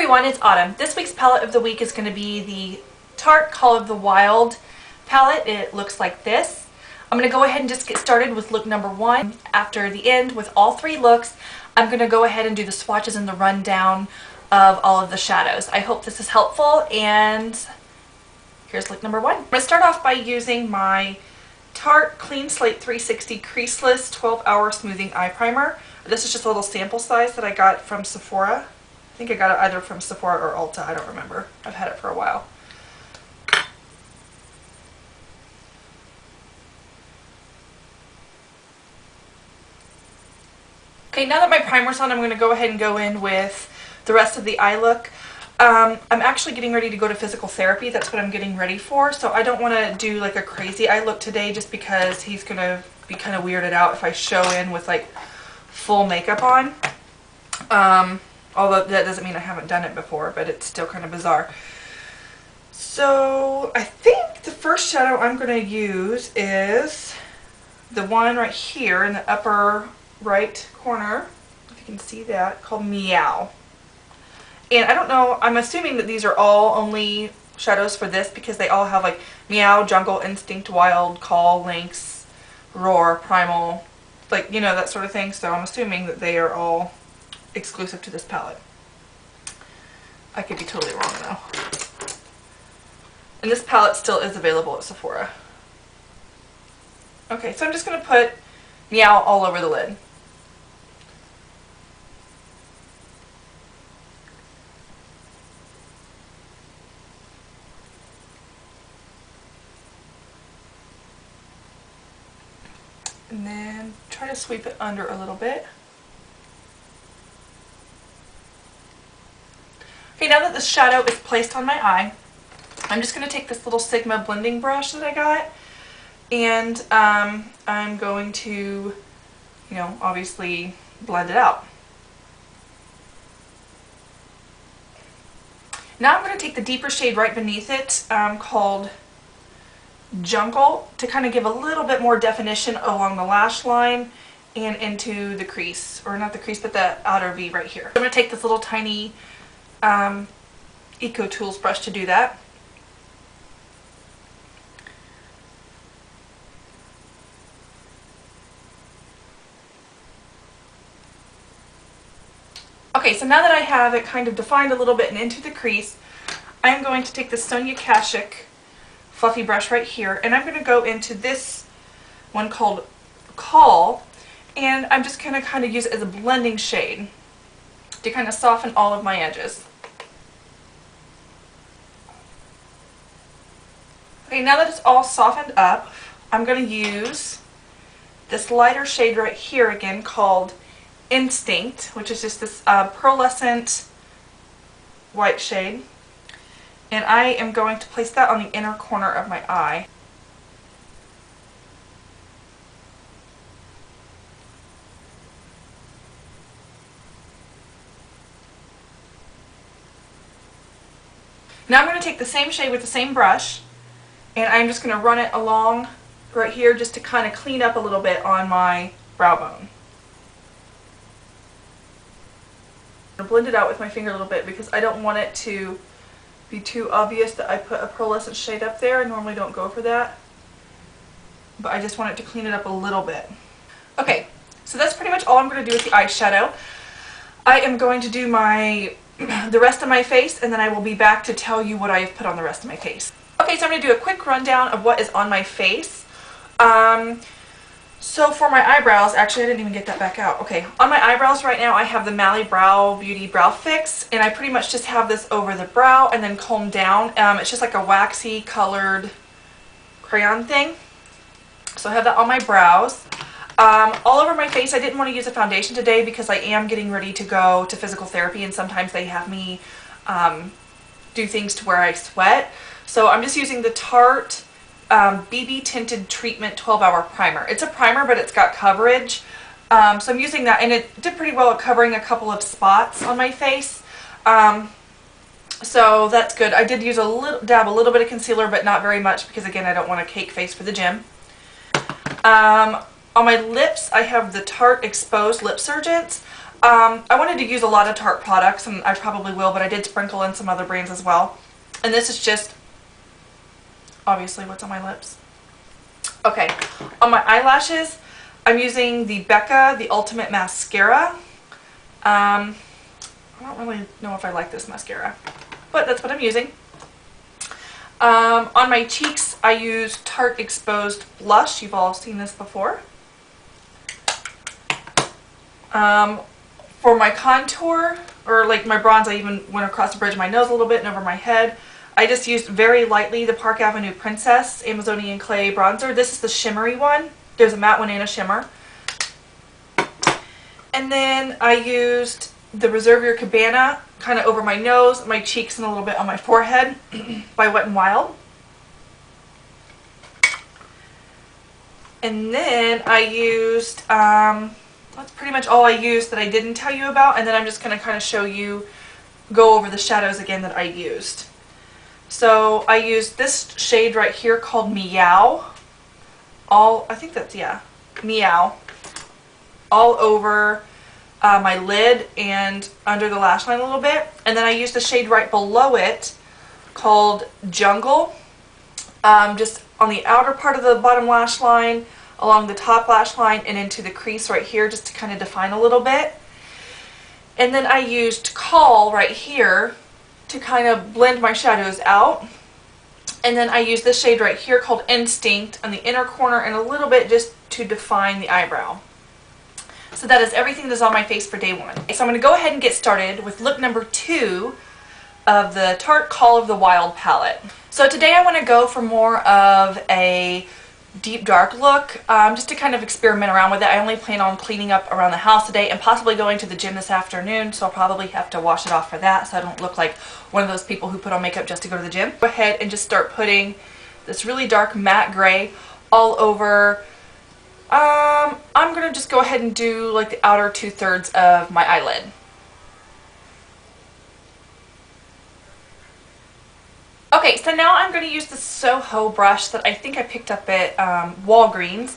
everyone, it's Autumn. This week's palette of the week is going to be the Tarte Call of the Wild palette. It looks like this. I'm going to go ahead and just get started with look number 1. After the end with all 3 looks, I'm going to go ahead and do the swatches and the rundown of all of the shadows. I hope this is helpful, and here's look number 1. I'm going to start off by using my Tarte Clean Slate 360 Creaseless 12-Hour Smoothing Eye Primer. This is just a little sample size that I got from Sephora. I think I got it either from Sephora or Ulta, I don't remember. I've had it for a while. Okay, now that my primer's on, I'm going to go ahead and go in with the rest of the eye look. I'm actually getting ready to go to physical therapy. That's what I'm getting ready for. So I don't want to do like a crazy eye look today just because he's going to be kind of weirded out if I show in with like full makeup on. Although that doesn't mean I haven't done it before, but it's still kind of bizarre. So I think the first shadow I'm going to use is the one right here in the upper right corner, if you can see that, called Meow. And I don't know, I'm assuming that these are all only shadows for this because they all have like Meow, Jungle, Instinct, Wild, Call, Lynx, Roar, Primal, like, you know, that sort of thing. So I'm assuming that they are all exclusive to this palette. I could be totally wrong though. And this palette still is available at Sephora. Okay, so I'm just going to put Meow all over the lid. And then try to sweep it under a little bit. Okay, now that the shadow is placed on my eye, I'm just going to take this little Sigma blending brush that I got, and I'm going to, you know, obviously blend it out. Now I'm going to take the deeper shade right beneath it, called Jungle, to kind of give a little bit more definition along the lash line and into the crease, or not the crease, but the outer V right here. I'm going to take this little tiny Eco Tools brush to do that. Okay, so now that I have it kind of defined a little bit and into the crease, I'm going to take the Sonia Kashuk fluffy brush right here, and I'm going to go into this one called Call, and I'm just going to kind of use it as a blending shade to kind of soften all of my edges. Okay, now that it's all softened up, I'm going to use this lighter shade right here again called Instinct, which is just this pearlescent white shade. And I am going to place that on the inner corner of my eye. Now I'm going to take the same shade with the same brush, and I'm just going to run it along right here just to kind of clean up a little bit on my brow bone. I'm going to blend it out with my finger a little bit because I don't want it to be too obvious that I put a pearlescent shade up there. I normally don't go for that, but I just want it to clean it up a little bit. Okay, so that's pretty much all I'm going to do with the eyeshadow. I am going to do the rest of my face, and then I will be back to tell you what I have put on the rest of my face. Okay, so I'm going to do a quick rundown of what is on my face. So for my eyebrows, actually I didn't even get that back out. Okay, on my eyebrows right now I have the Mally Brow Beauty Brow Fix, and I pretty much just have this over the brow and then comb down. It's just like a waxy colored crayon thing. So I have that on my brows. All over my face, I didn't want to use a foundation today because I am getting ready to go to physical therapy, and sometimes they have me do things to where I sweat. So I'm just using the Tarte BB Tinted Treatment 12-Hour Primer. It's a primer, but it's got coverage. So I'm using that, and it did pretty well at covering a couple of spots on my face. So that's good. I did use dab a little bit of concealer, but not very much because, again, I don't want a cake face for the gym. On my lips, I have the Tarte Exposed Lip Surgents. I wanted to use a lot of Tarte products, and I probably will, but I did sprinkle in some other brands as well. And this is just, obviously, what's on my lips. Okay, on my eyelashes, I'm using the Becca The Ultimate Mascara. I don't really know if I like this mascara, but that's what I'm using. On my cheeks, I use Tarte Exposed Blush. You've all seen this before. For my contour, or like my bronze, I even went across the bridge of my nose a little bit and over my head. I just used very lightly the Park Avenue Princess Amazonian Clay Bronzer. This is the shimmery one. There's a matte one and a shimmer. And then I used the Reserve Your Cabana kind of over my nose, my cheeks, and a little bit on my forehead by Wet n Wild. And then I used, that's pretty much all I used that I didn't tell you about. And then I'm just going to kind of show you, go over the shadows again that I used. So I used this shade right here called Meow. I think that's, yeah, Meow. All over my lid and under the lash line a little bit. And then I used the shade right below it called Jungle. Just on the outer part of the bottom lash line, along the top lash line, and into the crease right here just to kind of define a little bit. And then I used Call right here to kind of blend my shadows out. And then I used this shade right here called Instinct on the inner corner and a little bit just to define the eyebrow. So that is everything that's on my face for day one. So I'm going to go ahead and get started with look number 2 of the Tarte Call of the Wild palette. So today I want to go for more of a deep dark look, just to kind of experiment around with it. I only plan on cleaning up around the house today and possibly going to the gym this afternoon, so I'll probably have to wash it off for that so I don't look like one of those people who put on makeup just to go to the gym. Go ahead and just start putting this really dark matte gray all over. I'm going to just go ahead and do like the outer 2/3 of my eyelid. Okay, so now I'm going to use the Soho brush that I think I picked up at Walgreens.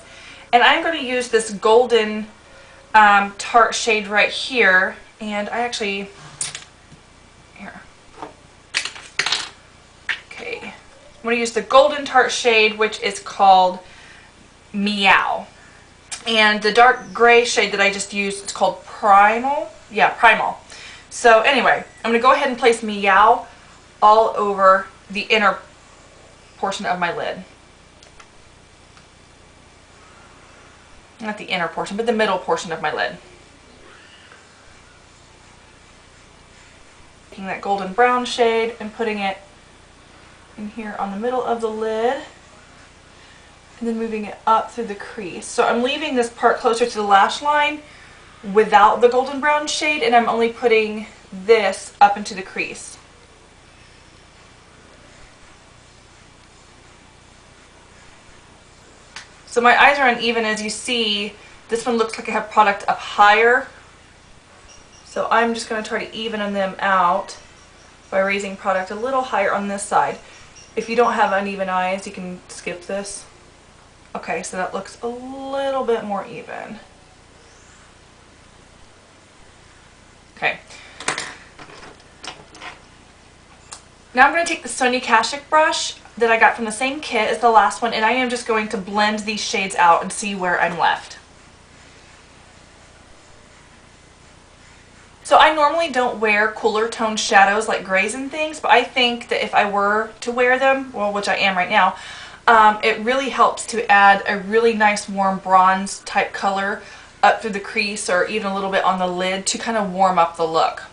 And I'm going to use this golden Tarte shade right here. And I actually, here. Okay, I'm going to use the golden Tarte shade, which is called Meow. And the dark gray shade that I just used, it's called Primal. Yeah, Primal. So anyway, I'm going to go ahead and place Meow all over the inner portion of my lid. Not the inner portion, but the middle portion of my lid. Taking that golden brown shade and putting it in here on the middle of the lid. And then moving it up through the crease. So I'm leaving this part closer to the lash line without the golden brown shade, and I'm only putting this up into the crease. So my eyes are uneven, as you see. This one looks like I have product up higher. So I'm just going to try to even them out by raising product a little higher on this side. If you don't have uneven eyes, you can skip this. Okay, so that looks a little bit more even. Okay. Now I'm going to take the Sonia Kashuk brush that I got from the same kit as the last one, and I am just going to blend these shades out and see where I'm left. So I normally don't wear cooler toned shadows like grays and things, but I think that if I were to wear them, well, which I am right now, it really helps to add a really nice warm bronze type color up through the crease or even a little bit on the lid to kind of warm up the look.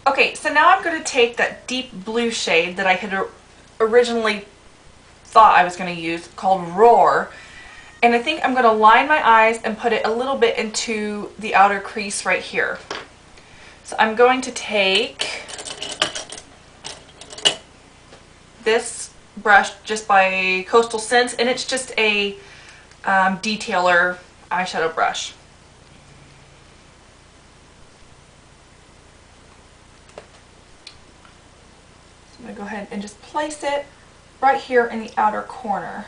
Okay, so now I'm going to take that deep blue shade that I had originally thought I was going to use called Roar, and I think I'm going to line my eyes and put it a little bit into the outer crease right here. So I'm going to take this brush just by Coastal Scents, and it's just a detailer eyeshadow brush. So I'm going to go ahead and just place it right here in the outer corner.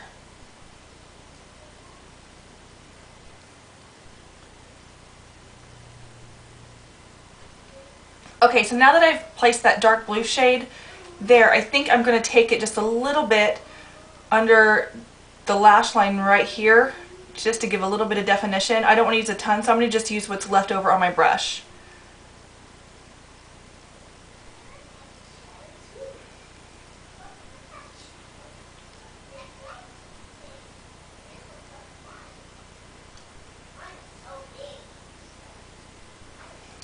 Okay, so now that I've placed that dark blue shade there, I think I'm going to take it just a little bit under the lash line right here, just to give a little bit of definition. I don't want to use a ton, so I'm going to just use what's left over on my brush.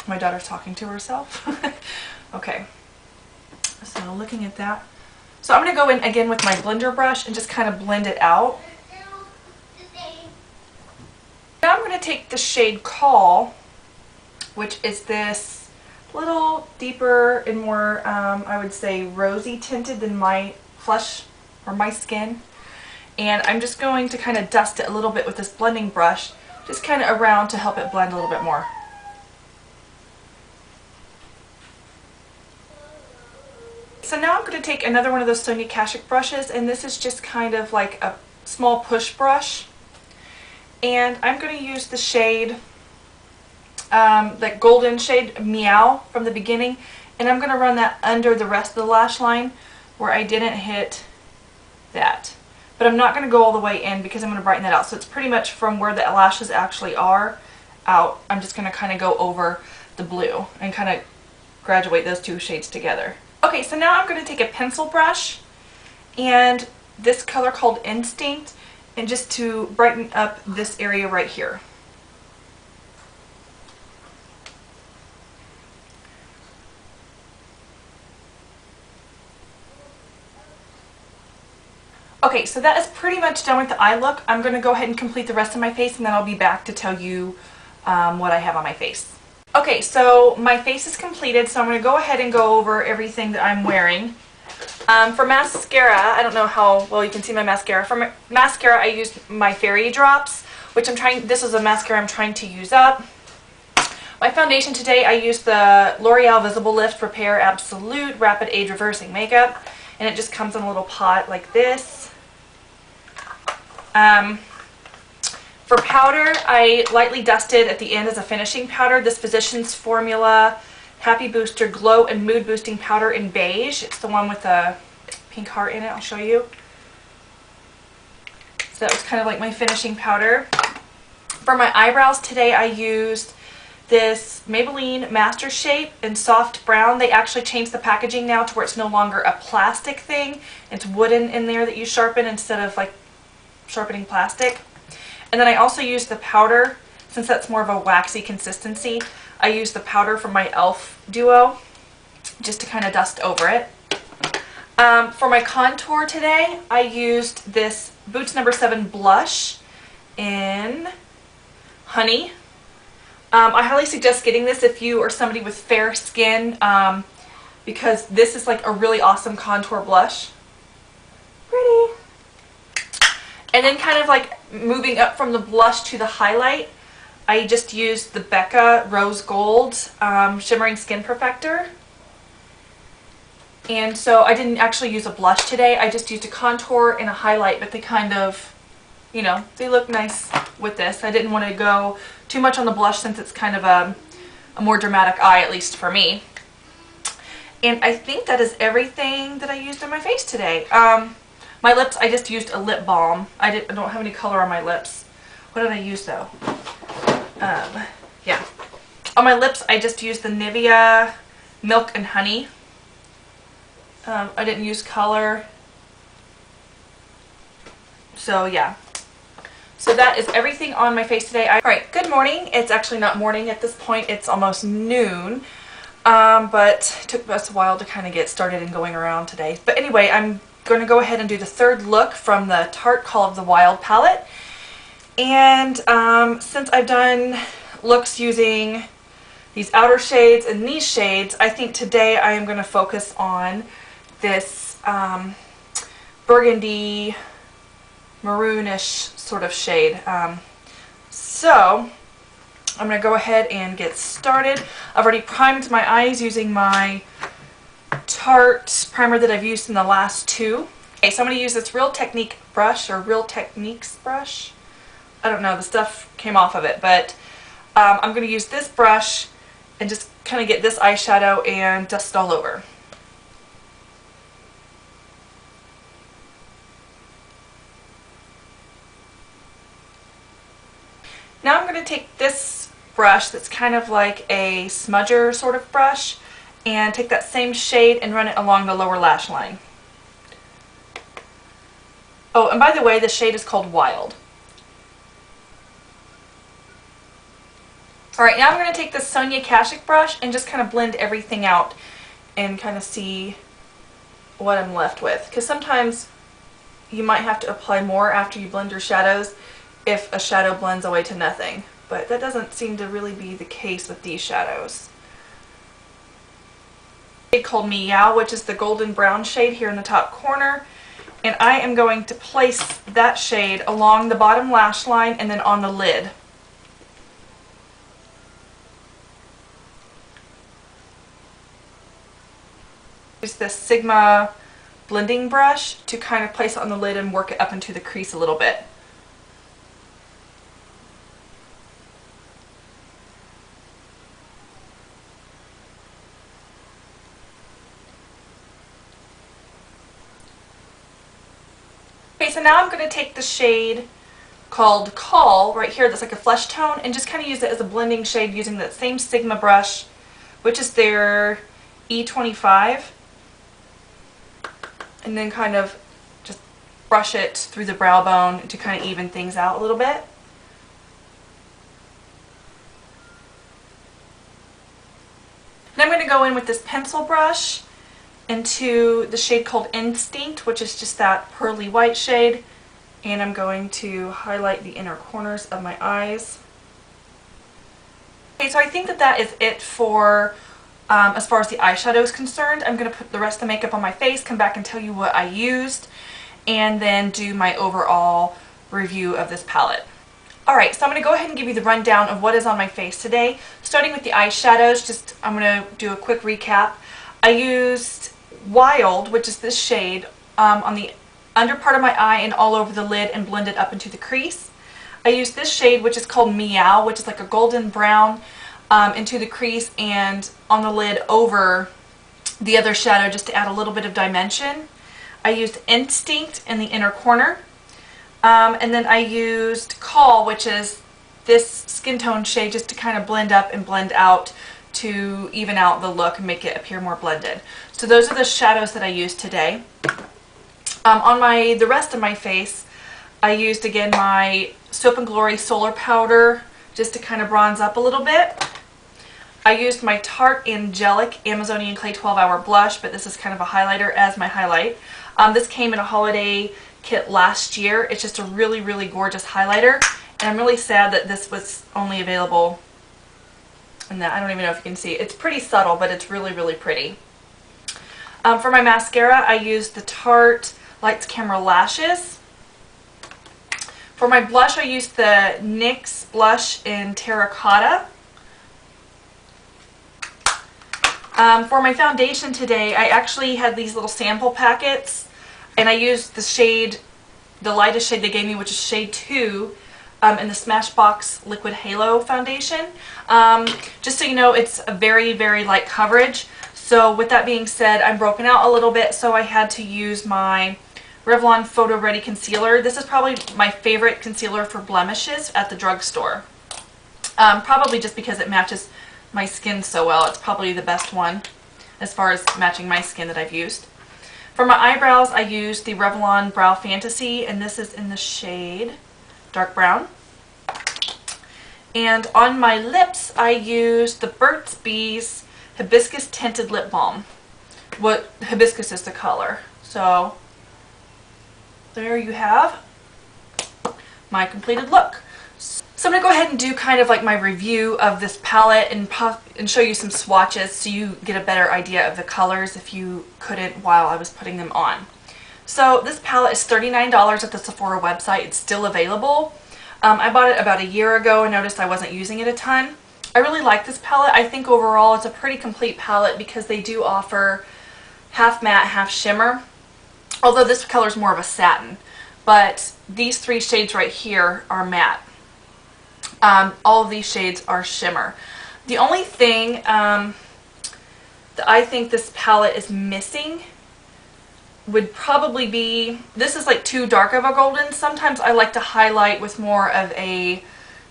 My daughter's talking to herself. Okay, so looking at that. So I'm going to go in again with my blender brush and just kind of blend it out. Now I'm going to take the shade Call, which is this little deeper and more, I would say, rosy tinted than my flesh or my skin. And I'm just going to kind of dust it a little bit with this blending brush, just kind of around to help it blend a little bit more. So now I'm going to take another one of those Sonia Kashuk brushes, and this is just kind of like a small push brush. And I'm going to use the shade, that golden shade, Meow, from the beginning, and I'm going to run that under the rest of the lash line where I didn't hit that. But I'm not going to go all the way in because I'm going to brighten that out. So it's pretty much from where the lashes actually are out. I'm just going to kind of go over the blue and kind of graduate those two shades together. Okay, so now I'm going to take a pencil brush and this color called Instinct, and just to brighten up this area right here. Okay, so that is pretty much done with the eye look. I'm going to go ahead and complete the rest of my face, and then I'll be back to tell you what I have on my face. Okay, so my face is completed, so I'm going to go ahead and go over everything that I'm wearing. For mascara, I don't know how well you can see my mascara. For mascara, I used my Fairy Drops, which this is a mascara I'm trying to use up. My foundation today, I used the L'Oreal Visible Lift Repair Absolute Rapid Age Reversing Makeup, and it just comes in a little pot like this. For powder, I lightly dusted at the end as a finishing powder this Physicians Formula Happy Booster Glow and Mood Boosting Powder in beige. It's the one with the pink heart in it. I'll show you. So that was kind of like my finishing powder. For my eyebrows today, I used this Maybelline Master Shape in soft brown. They actually changed the packaging now to where it's no longer a plastic thing. It's wooden in there that you sharpen instead of like sharpening plastic. And then I also used the powder, since that's more of a waxy consistency. I used the powder from my e.l.f. duo just to kind of dust over it. For my contour today, I used this Boots No. 7 blush in Honey. I highly suggest getting this if you are somebody with fair skin, because this is like a really awesome contour blush. Pretty. And then kind of like moving up from the blush to the highlight, I just used the Becca Rose Gold Shimmering Skin Perfector. And so I didn't actually use a blush today. I just used a contour and a highlight, but they kind of, you know, they look nice with this. I didn't want to go too much on the blush since it's kind of a more dramatic eye, at least for me. And I think that is everything that I used on my face today. My lips, I just used a lip balm. I don't have any color on my lips. What did I use though? Yeah. On my lips, I just used the Nivea Milk and Honey. I didn't use color. So yeah. So that is everything on my face today. Alright, good morning. It's actually not morning at this point. It's almost noon. But it took us a while to kind of get started and going around today. But anyway, I'm going to go ahead and do the third look from the Tarte Call of the Wild palette. And since I've done looks using these outer shades and these shades, I think today I am going to focus on this burgundy maroonish sort of shade. So I'm going to go ahead and get started. I've already primed my eyes using my Tarte primer that I've used in the last two. Okay, so I'm going to use this Real Technique brush, or Real Techniques brush. I don't know, the stuff came off of it, but I'm going to use this brush and just kind of get this eyeshadow and dust it all over. Now I'm going to take this brush that's kind of like a smudger sort of brush and take that same shade and run it along the lower lash line. Oh, and by the way, the shade is called Wild. Alright, now I'm going to take this Sonia Kashuk brush and just kind of blend everything out and kind of see what I'm left with. Because sometimes you might have to apply more after you blend your shadows if a shadow blends away to nothing. But that doesn't seem to really be the case with these shadows. Shade called Meow, which is the golden brown shade here in the top corner. And I am going to place that shade along the bottom lash line and then on the lid. Use this Sigma blending brush to kind of place it on the lid and work it up into the crease a little bit. Okay, so now I'm going to take the shade called Call right here that's like a flesh tone and just kind of use it as a blending shade using that same Sigma brush, which is their E25. And then kind of just brush it through the brow bone to kind of even things out a little bit. Then I'm going to go in with this pencil brush into the shade called Instinct, which is just that pearly white shade. And I'm going to highlight the inner corners of my eyes. Okay, so I think that that is it for as far as the eyeshadow is concerned. I'm going to put the rest of the makeup on my face, come back and tell you what I used, and then do my overall review of this palette. Alright, so I'm going to go ahead and give you the rundown of what is on my face today. Starting with the eyeshadows, I'm going to do a quick recap. I used Wild, which is this shade, on the under part of my eye and all over the lid and blend it up into the crease. I used this shade, which is called Meow, which is like a golden brown, into the crease and on the lid over the other shadow just to add a little bit of dimension. I used Instinct in the inner corner. And then I used Call, which is this skin tone shade, just to kind of blend up and blend out to even out the look and make it appear more blended. So those are the shadows that I used today. On the rest of my face, I used again my Soap and Glory Solar Powder just to kind of bronze up a little bit. I used my Tarte Angelic Amazonian Clay 12-Hour Blush, but this is kind of a highlighter as my highlight. This came in a holiday kit last year. It's just a really, really gorgeous highlighter, and I'm really sad that this was only available in that. I don't even know if you can see. It's pretty subtle, but it's really, really pretty. For my mascara, I used the Tarte Lights Camera Lashes. For my blush, I used the NYX blush in Terracotta. For my foundation today, I actually had these little sample packets, and I used the shade, the lightest shade they gave me, which is shade 2, in the Smashbox Liquid Halo foundation. Just so you know, it's a very, very light coverage. So with that being said, I'm broken out a little bit, so I had to use my Revlon Photo Ready Concealer. This is probably my favorite concealer for blemishes at the drugstore. Probably just because it matches my skin so well. It's probably the best one as far as matching my skin that I've used. For my eyebrows, I used the Revlon Brow Fantasy, and this is in the shade Dark Brown. And on my lips, I used the Burt's Bees Hibiscus Tinted Lip Balm. What hibiscus is the color. So there you have my completed look. So I'm going to go ahead and do kind of like my review of this palette and show you some swatches so you get a better idea of the colors if you couldn't while I was putting them on. So this palette is $39 at the Sephora website. It's still available. I bought it about a year ago and noticed I wasn't using it a ton. I really like this palette. I think overall it's a pretty complete palette because they do offer half matte, half shimmer. Although this color is more of a satin. But these three shades right here are matte. All of these shades are shimmer. The only thing that I think this palette is missing would probably be, this is like too dark of a golden. Sometimes I like to highlight with more of a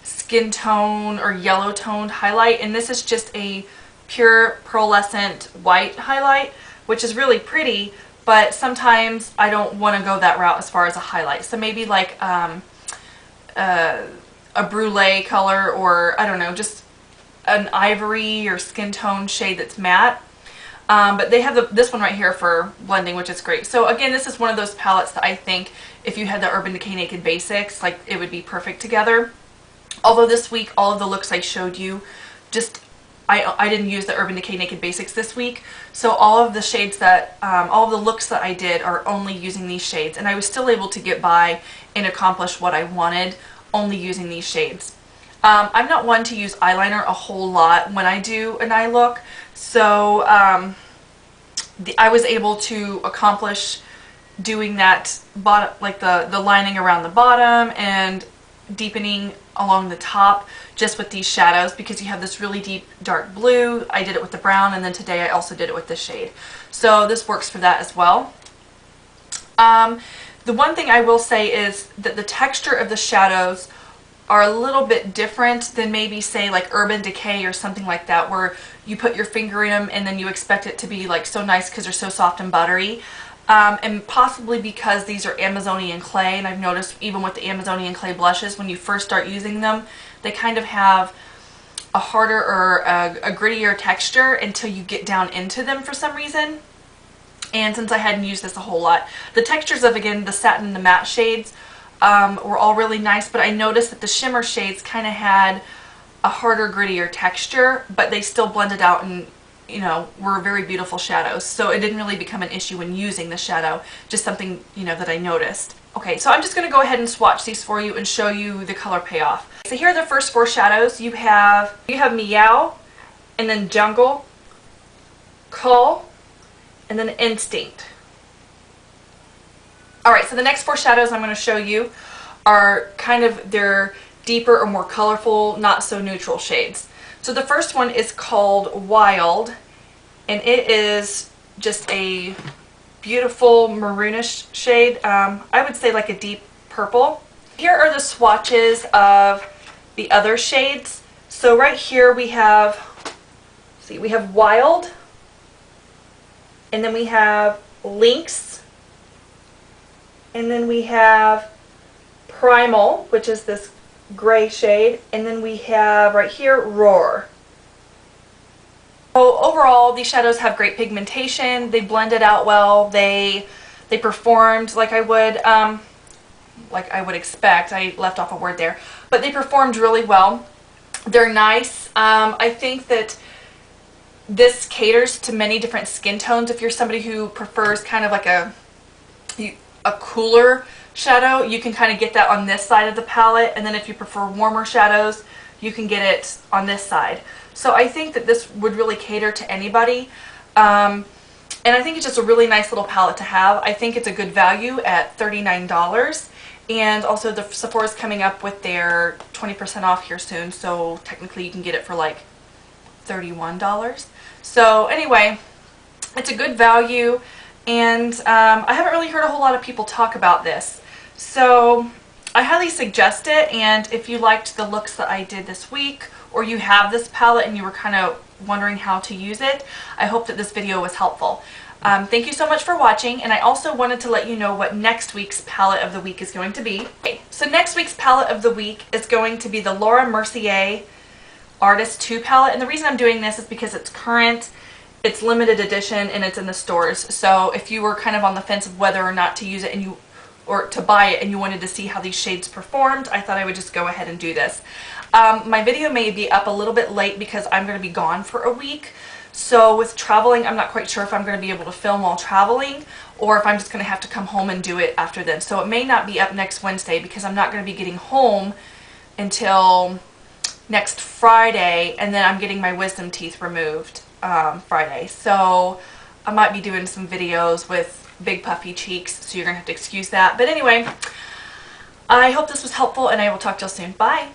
skin tone or yellow toned highlight, and this is just a pure pearlescent white highlight, which is really pretty, but sometimes I don't want to go that route as far as a highlight. So maybe like a brulee color, or I don't know, just an ivory or skin tone shade that's matte. But they have this one right here for blending, which is great. So again, this is one of those palettes that I think if you had the Urban Decay Naked Basics, like it would be perfect together. Although this week, all of the looks I showed you, just I didn't use the Urban Decay Naked Basics this week. So all of the shades that, all of the looks that I did are only using these shades. And I was still able to get by and accomplish what I wanted only using these shades. I'm not one to use eyeliner a whole lot when I do an eye look. So I was able to accomplish doing that bottom, like the lining around the bottom and deepening along the top just with these shadows, because you have this really deep dark blue. I did it with the brown, and then today I also did it with this shade. So this works for that as well. The one thing I will say is that the texture of the shadows are a little bit different than maybe say like Urban Decay or something like that, where you put your finger in them and then you expect it to be like so nice because they're so soft and buttery. And possibly because these are Amazonian clay, and I've noticed even with the Amazonian clay blushes, when you first start using them, they kind of have a harder or a grittier texture until you get down into them for some reason. And since I hadn't used this a whole lot, the textures of, again, the satin and the matte shades were all really nice, but I noticed that the shimmer shades kind of had a harder, grittier texture, but they still blended out and, you know, were very beautiful shadows. So it didn't really become an issue when using the shadow, just something, you know, that I noticed. Okay, so I'm just going to go ahead and swatch these for you and show you the color payoff. So here are the first four shadows. You have Meow, and then Jungle, Cull, and then Instinct. Alright, so the next four shadows I'm going to show you are kind of their deeper or more colorful, not so neutral shades. So the first one is called Wild, and it is just a beautiful maroonish shade. I would say like a deep purple. Here are the swatches of the other shades. So right here we have, see, we have Wild, and then we have Lynx, and then we have Primal, which is this gray shade, and then we have right here Roar. So overall, these shadows have great pigmentation. They blended out well. They performed like I would expect. I left off a word there, but they performed really well. They're nice. I think that this caters to many different skin tones. If you're somebody who prefers kind of like a cooler shadow, you can kind of get that on this side of the palette, and then if you prefer warmer shadows, you can get it on this side. So I think that this would really cater to anybody, and I think it's just a really nice little palette to have. I think it's a good value at $39, and also the Sephora's coming up with their 20% off here soon, so technically you can get it for like $31. So anyway, it's a good value, and I haven't really heard a whole lot of people talk about this. So I highly suggest it, and if you liked the looks that I did this week, or you have this palette and you were kind of wondering how to use it, I hope that this video was helpful. Thank you so much for watching, and I also wanted to let you know what next week's palette of the week is going to be. Okay, so next week's palette of the week is going to be the Laura Mercier Artist 2 palette, and the reason I'm doing this is because it's current, it's limited edition, and it's in the stores. So if you were kind of on the fence of whether or not to use it or to buy it and you wanted to see how these shades performed, I thought I would just go ahead and do this. My video may be up a little bit late because I'm going to be gone for a week. So with traveling, I'm not quite sure if I'm going to be able to film while traveling or if I'm just going to have to come home and do it after then. So it may not be up next Wednesday because I'm not going to be getting home until next Friday, and then I'm getting my wisdom teeth removed Friday. So I might be doing some videos with big puffy cheeks, so you're going to have to excuse that. But anyway, I hope this was helpful, and I will talk to you soon. Bye!